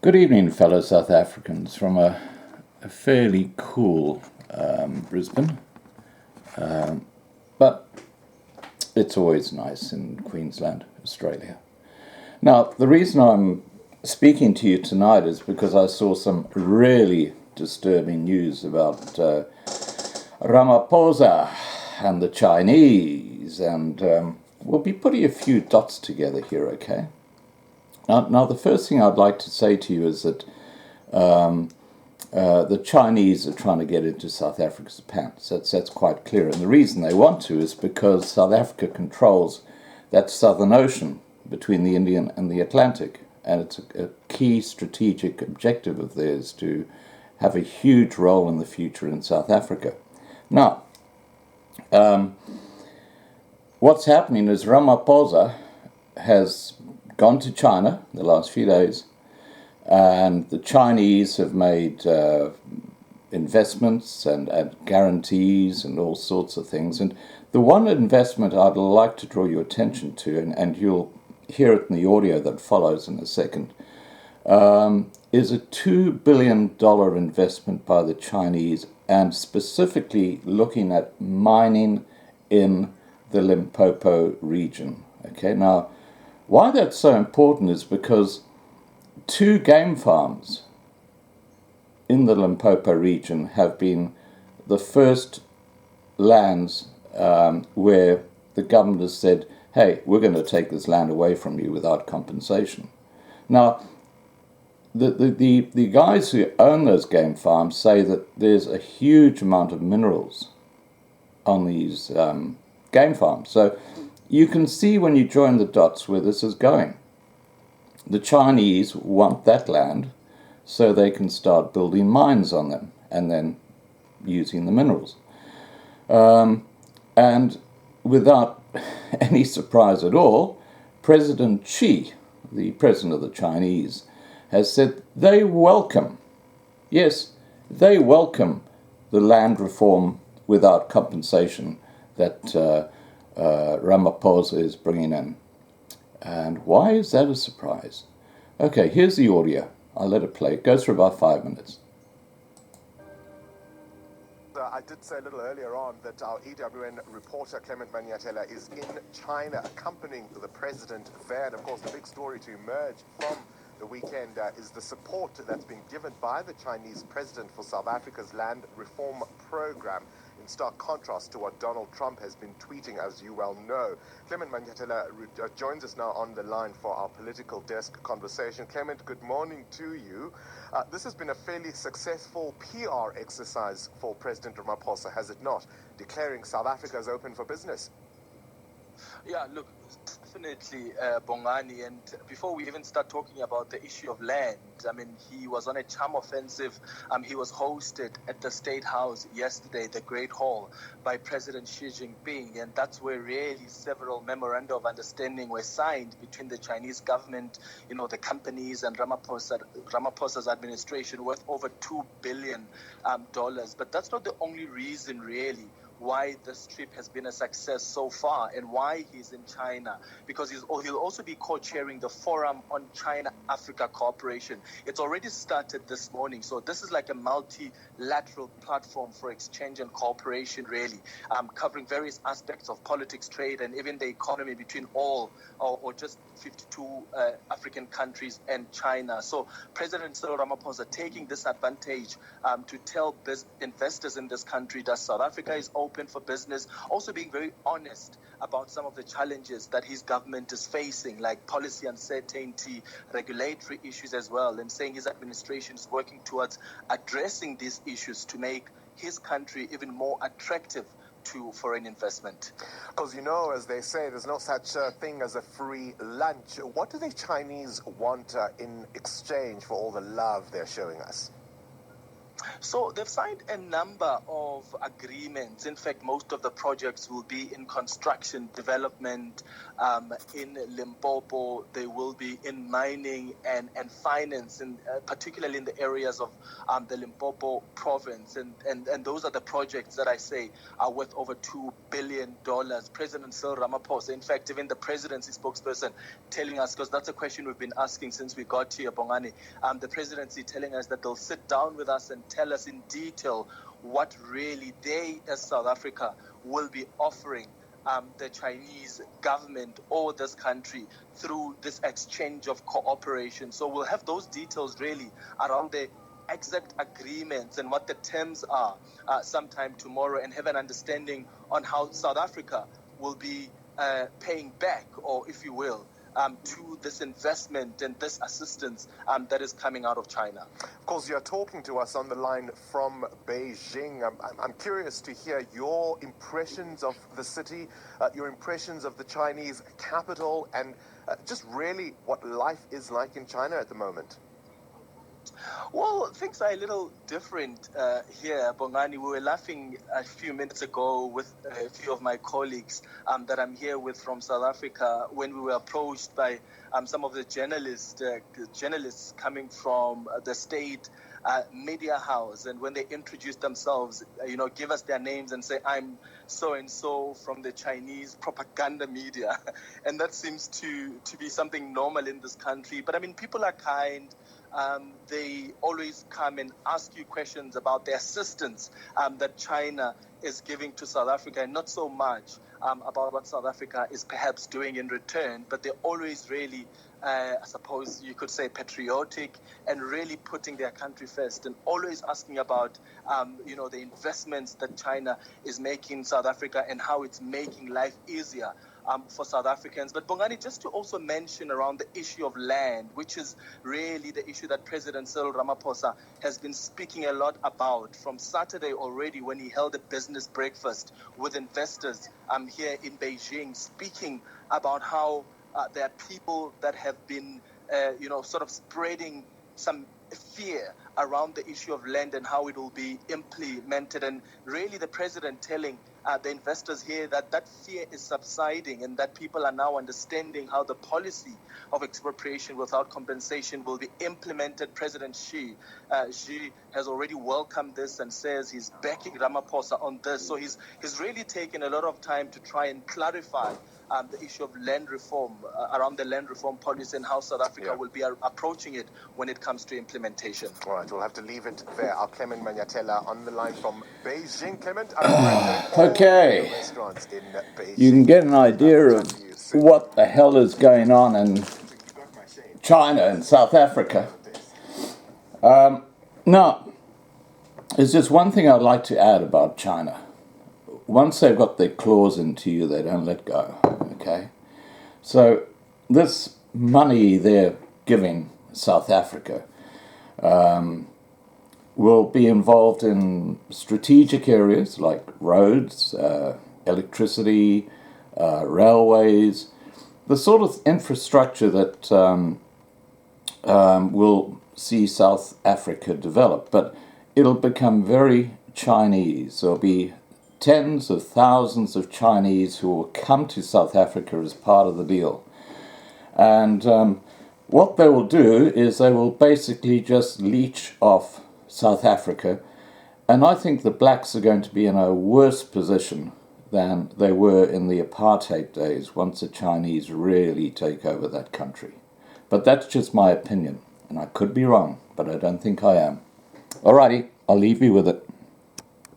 Good evening, fellow South Africans, from a fairly cool Brisbane, but it's always nice in Queensland, Australia. Now, the reason I'm speaking to you tonight is because I saw some really disturbing news about Ramaphosa and the Chinese, and we'll be putting a few dots together here, okay? Now, the first thing I'd like to say to you is that the Chinese are trying to get into South Africa's pants. That's quite clear. And the reason they want to is because South Africa controls that southern ocean between the Indian and the Atlantic. And it's a key strategic objective of theirs to have a huge role in the future in South Africa. Now, what's happening is Ramaphosa has gone to China the last few days, and the Chinese have made investments and guarantees and all sorts of things. And the one investment I'd like to draw your attention to, and you'll hear it in the audio that follows in a second, is a $2 billion investment by the Chinese, and specifically looking at mining in the Limpopo region. Okay, now, why that's so important is because 2 game farms in the Limpopo region have been the first lands where the government has said, hey, we're going to take this land away from you without compensation. Now, the guys who own those game farms say that there's a huge amount of minerals on these game farms. So you can see when you join the dots where this is going. The Chinese want that land so they can start building mines on them and then using the minerals. And without any surprise at all, President Xi, the president of the Chinese, has said they welcome, yes, they welcome the land reform without compensation that Ramaphosa is bringing in. And why is that a surprise? Okay, here's the audio. I'll let it play. It goes for about 5 minutes. I did say a little earlier on that our EWN reporter Clement Maniatela is in China accompanying the president there. And of course, the big story to emerge from the weekend is the support that's been given by the Chinese president for South Africa's land reform program, in stark contrast to what Donald Trump has been tweeting, as you well know. Clement Maniatela joins us now on the line for our political desk conversation. Clement, good morning to you. This has been a fairly successful PR exercise for President Ramaphosa, has it not? Declaring South Africa as open for business. Yeah, look, definitely, Bongani. And before we even start talking about the issue of land, I mean, he was on a charm offensive. He was hosted at the State House yesterday, the Great Hall, by President Xi Jinping. And that's where really several memoranda of understanding were signed between the Chinese government, the companies, and Ramaphosa's administration, worth over $2 billion. But that's not the only reason, really, why this trip has been a success so far and why he's in China, because he'll also be co-chairing the Forum on China-Africa Cooperation. It's already started this morning, so this is like a multilateral platform for exchange and cooperation, really, covering various aspects of politics, trade, and even the economy between all or just 52 African countries and China. So President Cyril Ramaphosa taking this advantage to tell investors in this country that South Africa is open for business, also being very honest about some of the challenges that his government is facing, like policy uncertainty, regulatory issues as well, and saying his administration is working towards addressing these issues to make his country even more attractive to foreign investment. Because, as they say, there's no such thing as a free lunch. What do the Chinese want in exchange for all the love they're showing us? So they've signed a number of agreements. In fact, most of the projects will be in construction development in Limpopo. They will be in mining and finance, and particularly in the areas of the Limpopo province. And those are the projects that I say are worth over $2 billion. President Cyril Ramaphosa, in fact, even the presidency spokesperson telling us, because that's a question we've been asking since we got here, Bongani, the presidency telling us that they'll sit down with us and tell us in detail what really they as South Africa will be offering the Chinese government or this country through this exchange of cooperation. So we'll have those details really around the exact agreements and what the terms are sometime tomorrow, and have an understanding on how South Africa will be paying back, or if you will, to this investment and this assistance that is coming out of China. Of course, you're talking to us on the line from Beijing. I'm curious to hear your impressions of the city, your impressions of the Chinese capital, and just really what life is like in China at the moment. Well, things are a little different here, Bongani. We were laughing a few minutes ago with a few of my colleagues that I'm here with from South Africa when we were approached by some of the journalists coming from the state media house, and when they introduce themselves, give us their names and say, I'm so and so from the Chinese propaganda media. And that seems to be something normal in this country. But I mean, people are kind. They always come and ask you questions about the assistance that China is giving to South Africa, and not so much about what South Africa is perhaps doing in return, but they're always really, I suppose you could say, patriotic and really putting their country first, and always asking about, the investments that China is making in South Africa and how it's making life easier for South Africans. But Bongani, just to also mention around the issue of land, which is really the issue that President Cyril Ramaphosa has been speaking a lot about from Saturday already, when he held a business breakfast with investors here in Beijing, speaking about how there are people that have been, sort of spreading some fear around the issue of land and how it will be implemented. And really the president telling the investors here that fear is subsiding, and that people are now understanding how the policy of expropriation without compensation will be implemented. President Xi has already welcomed this and says he's backing Ramaphosa on this. So he's really taken a lot of time to try and clarify the issue of land reform, around the land reform policy, and how South Africa will be approaching it when it comes to implementation. All right, we'll have to leave it there. Our Clement Manyatela on the line from Beijing. Clement, okay. Restaurants in Beijing. You can get an idea of what the hell is going on in China and South Africa. Now, there's just one thing I'd like to add about China. Once they've got their claws into you, they don't let go, okay? So this money they're giving South Africa will be involved in strategic areas like roads, electricity, railways, the sort of infrastructure that will see South Africa develop. But it'll become very Chinese. There'll be tens of thousands of Chinese who will come to South Africa as part of the deal. And what they will do is they will basically just leech off South Africa. And I think the blacks are going to be in a worse position than they were in the apartheid days once the Chinese really take over that country. But that's just my opinion. And I could be wrong, but I don't think I am. Alrighty, I'll leave you with it.